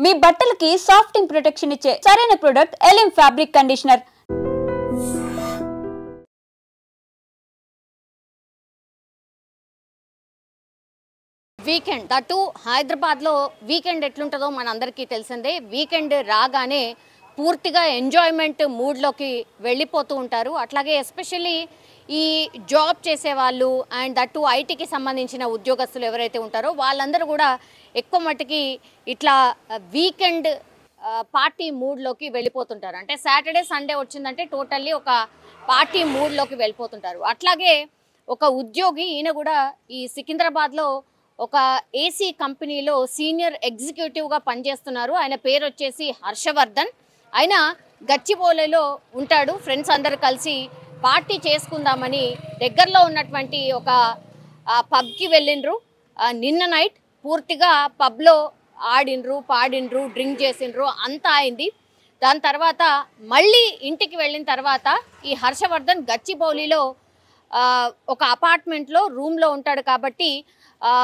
మీ బట్టలకి సాఫ్టింగ్ ప్రొటెక్షన్ ఇచ్చే సరైన ప్రొడక్ట్ ఎలిమ్ ఫ్యాబ్రిక్ కండిషనర్. వీకెండ్ దట్టు హైదరాబాద్లో వీకెండ్ ఎట్లుంటుందో మనందరికీ తెలిసిందే. వీకెండ్ రాగానే పూర్తిగా ఎంజాయ్మెంట్ మూడ్లోకి వెళ్ళిపోతూ ఉంటారు. అట్లాగే ఎస్పెషల్లీ ఈ జాబ్ చేసేవాళ్ళు అండ్ దట్టు ఐటీకి సంబంధించిన ఉద్యోగస్తులు ఎవరైతే ఉంటారో వాళ్ళందరూ కూడా ఎక్కువ మట్టుకి ఇట్లా వీకెండ్ పార్టీ మూడ్లోకి వెళ్ళిపోతుంటారు. అంటే సాటర్డే సండే వచ్చిందంటే టోటల్లీ ఒక పార్టీ మూడ్లోకి వెళ్ళిపోతుంటారు. అట్లాగే ఒక ఉద్యోగి ఈయన కూడా ఈ సికింద్రాబాద్లో ఒక ఏసీ కంపెనీలో సీనియర్ ఎగ్జిక్యూటివ్గా పనిచేస్తున్నారు. ఆయన పేరు వచ్చేసి హర్షవర్ధన్. ఆయన గచ్చిబౌలిలో ఉంటాడు. ఫ్రెండ్స్ అందరు కలిసి పార్టీ చేసుకుందామని దగ్గరలో ఉన్నటువంటి ఒక పబ్కి వెళ్ళిండ్రు. నిన్న నైట్ పూర్తిగా పబ్లో ఆడిండ్రు, పాడిండ్రు, డ్రింక్ చేసిండ్రు, అంతా అయింది. దాని తర్వాత మళ్ళీ ఇంటికి వెళ్ళిన తర్వాత ఈ హర్షవర్ధన్ గచ్చిబౌలిలో ఒక అపార్ట్మెంట్లో రూమ్లో ఉంటాడు కాబట్టి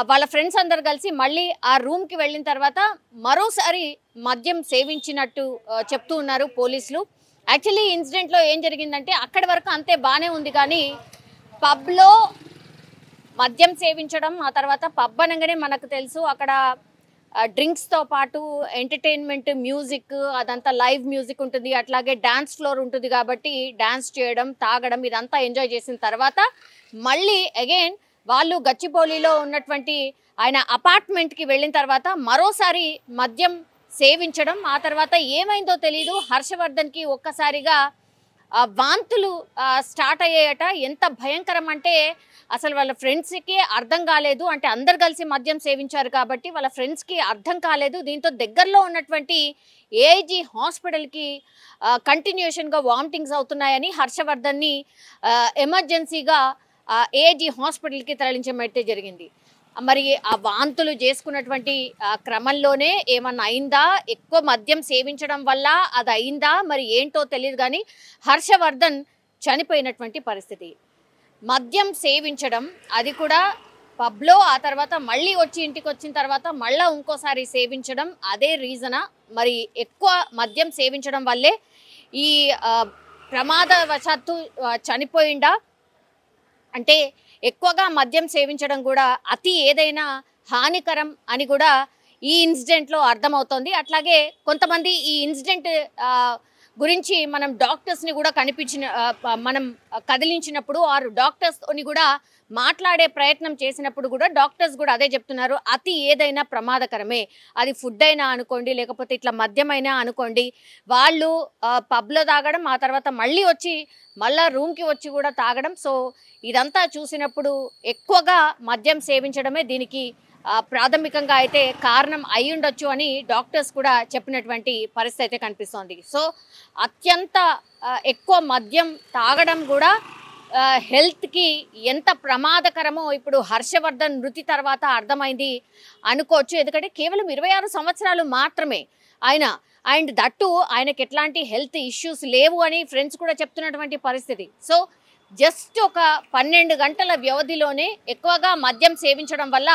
వాళ్ళ ఫ్రెండ్స్ అందరు కలిసి మళ్ళీ ఆ రూమ్కి వెళ్ళిన తర్వాత మరోసారి మద్యం సేవించినట్టు చెప్తూ ఉన్నారు పోలీసులు. యాక్చువల్లీ ఇన్సిడెంట్లో ఏం జరిగిందంటే అక్కడి వరకు అంతే బాగానే ఉంది, కానీ పబ్లో మద్యం సేవించడం, ఆ తర్వాత పబ్ అనగానే మనకు తెలుసు అక్కడ డ్రింక్స్తో పాటు ఎంటర్టైన్మెంట్, మ్యూజిక్, అదంతా లైవ్ మ్యూజిక్ ఉంటుంది. అట్లాగే డ్యాన్స్ ఫ్లోర్ ఉంటుంది కాబట్టి డ్యాన్స్ చేయడం, తాగడం ఇదంతా ఎంజాయ్ చేసిన తర్వాత మళ్ళీ అగైన్ వాళ్ళు గచ్చిబౌలిలో ఉన్నటువంటి ఆయన అపార్ట్మెంట్కి వెళ్ళిన తర్వాత మరోసారి మద్యం సేవించడం. ఆ తర్వాత ఏమైందో తెలీదు, హర్షవర్ధన్కి ఒక్కసారిగా వాంతులు స్టార్ట్ అయ్యాయట. ఎంత భయంకరం అంటే అసలు వాళ్ళ ఫ్రెండ్స్కి అర్థం కాలేదు. అంటే అందరు కలిసి మద్యం సేవించారు కాబట్టి వాళ్ళ ఫ్రెండ్స్కి అర్థం కాలేదు. దీంతో దగ్గరలో ఉన్నటువంటి ఏఐజీ హాస్పిటల్కి కంటిన్యూషన్గా వామిటింగ్స్ అవుతున్నాయని హర్షవర్ధన్ని ఎమర్జెన్సీగా ఏఐజీ హాస్పిటల్కి తరలించమైతే జరిగింది. మరి ఆ వాంతులు చేసుకున్నటువంటి క్రమంలోనే ఏమన్నా అయిందా, ఎక్కువ మద్యం సేవించడం వల్ల అది అయిందా, మరి ఏంటో తెలియదు, కానీ హర్షవర్ధన్ చనిపోయినటువంటి పరిస్థితి. మద్యం సేవించడం, అది కూడా పబ్లో, ఆ తర్వాత మళ్ళీ వచ్చి ఇంటికి వచ్చిన తర్వాత మళ్ళీ ఇంకోసారి సేవించడం, అదే రీజనా? మరి ఎక్కువ మద్యం సేవించడం వల్లే ఈ ప్రమాదవశాత్తు చనిపోయిందా? అంటే ఎక్కువగా మద్యం సేవించడం కూడా అతి ఏదైనా హానికరం అని కూడా ఈ ఇన్సిడెంట్లో అర్థమవుతోంది. అట్లాగే కొంతమంది ఈ ఇన్సిడెంట్ గురించి మనం డాక్టర్స్ని కూడా మనం కదిలించినప్పుడు ఆరు డాక్టర్స్తోని కూడా మాట్లాడే ప్రయత్నం చేసినప్పుడు కూడా డాక్టర్స్ కూడా అదే చెప్తున్నారు, అతి ఏదైనా ప్రమాదకరమే. అది ఫుడ్ అయినా అనుకోండి, లేకపోతే ఇట్లా మద్యమైనా అనుకోండి, వాళ్ళు పబ్లో తాగడం, ఆ తర్వాత మళ్ళీ వచ్చి మళ్ళా రూమ్కి వచ్చి కూడా తాగడం. సో ఇదంతా చూసినప్పుడు ఎక్కువగా మద్యం సేవించడమే దీనికి ప్రాథమికంగా అయితే కారణం అయి ఉండొచ్చు అని డాక్టర్స్ కూడా చెప్పినటువంటి పరిస్థితి అయితే కనిపిస్తోంది. సో అత్యంత ఎక్కువ మద్యం తాగడం కూడా హెల్త్కి ఎంత ప్రమాదకరమో ఇప్పుడు హర్షవర్ధన్ మృతి తర్వాత అర్థమైంది అనుకోవచ్చు. ఎందుకంటే కేవలం 26 సంవత్సరాలు మాత్రమే ఆయన, అండ్ దట్టు ఆయనకి ఎట్లాంటి హెల్త్ ఇష్యూస్ లేవు అని ఫ్రెండ్స్ కూడా చెప్తున్నటువంటి పరిస్థితి. సో జస్ట్ ఒక 12 గంటల వ్యవధిలోనే ఎక్కువగా మద్యం సేవించడం వల్ల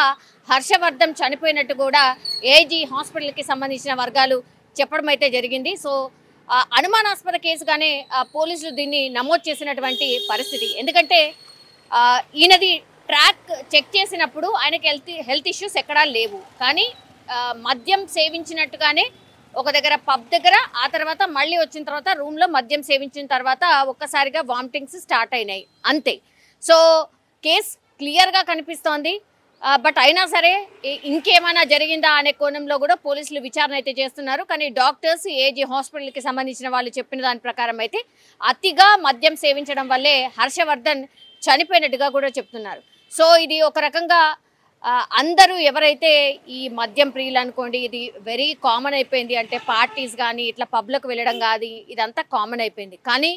హర్షవర్ధన్ చనిపోయినట్టు కూడా ఏఐజీ హాస్పిటల్కి సంబంధించిన వర్గాలు చెప్పడం అయితే జరిగింది. సో అనుమానాస్పద కేసుగానే పోలీసులు దీన్ని నమోదు చేసినటువంటి పరిస్థితి. ఎందుకంటే ఈయనది ట్రాక్ చెక్ చేసినప్పుడు ఆయనకి హెల్త్ ఇష్యూస్ ఎక్కడా లేవు, కానీ మద్యం సేవించినట్టుగానే ఒక దగ్గర పబ్ దగ్గర, ఆ తర్వాత మళ్ళీ వచ్చిన తర్వాత రూమ్లో మద్యం సేవించిన తర్వాత ఒక్కసారిగా వామిటింగ్స్ స్టార్ట్ అయినాయి, అంతే. సో కేసు క్లియర్గా కనిపిస్తోంది. బట్ అయినా సరే ఇంకేమైనా జరిగిందా అనే కోణంలో కూడా పోలీసులు విచారణ అయితే చేస్తున్నారు. కానీ డాక్టర్స్, ఏజీ హాస్పిటల్కి సంబంధించిన వాళ్ళు చెప్పిన దాని ప్రకారం అయితే అతిగా మద్యం సేవించడం వల్లే హర్షవర్ధన్ చనిపోయినట్టుగా కూడా చెప్తున్నారు. సో ఇది ఒక రకంగా అందరూ ఎవరైతే ఈ మద్యం ప్రియులు అనుకోండి, ఇది వెరీ కామన్ అయిపోయింది. అంటే పార్టీస్ కానీ ఇట్లా పబ్లకు వెళ్ళడం కానీ ఇదంతా కామన్ అయిపోయింది. కానీ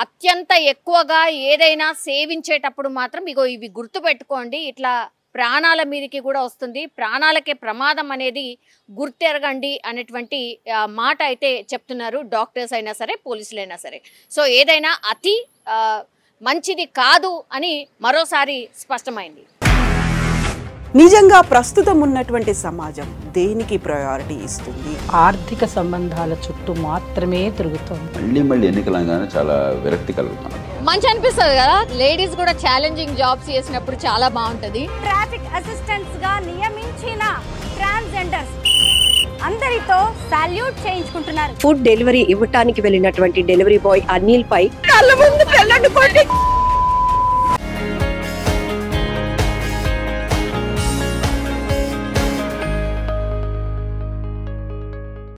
అత్యంత ఎక్కువగా ఏదైనా సేవించేటప్పుడు మాత్రం ఇవి గుర్తుపెట్టుకోండి, ఇట్లా ప్రాణాల మీదకి కూడా వస్తుంది, ప్రాణాలకే ప్రమాదం అనేది గుర్తెరగండి అనేటువంటి మాట అయితే చెప్తున్నారు డాక్టర్స్ అయినా సరే, పోలీసులు అయినా సరే. సో ఏదైనా అతి మంచిది కాదు అని మరోసారి స్పష్టమైంది. నిజంగా ప్రస్తుతం ఉన్నటువంటి సమాజం దేనికి ప్రయారిటీ ఇస్తుంది? ఆర్థిక సంబంధాల చుట్టూ మాత్రమే తిరుగుతోంది. మళ్ళీ ఎన్నికలంగానే చాలా విరక్తి కలుగుతున్నాం. మంచి అనిపిస్తుంది కదా, లేడీస్ కూడా ఛాలెంజింగ్ జాబ్స్ చేసినప్పుడు చాలా బాగుంటది. ట్రాఫిక్ అసిస్టెంట్స్ గా నియమించిన ట్రాన్స్జెండర్స్ అందరితో సాల్యూట్ చేయించుకుంటున్నారు. ఫుడ్ డెలివరీ ఇవ్వటానికి వెళ్ళినటువంటి డెలివరీ బాయ్ అనిల్ పై కళ్ళ ముందు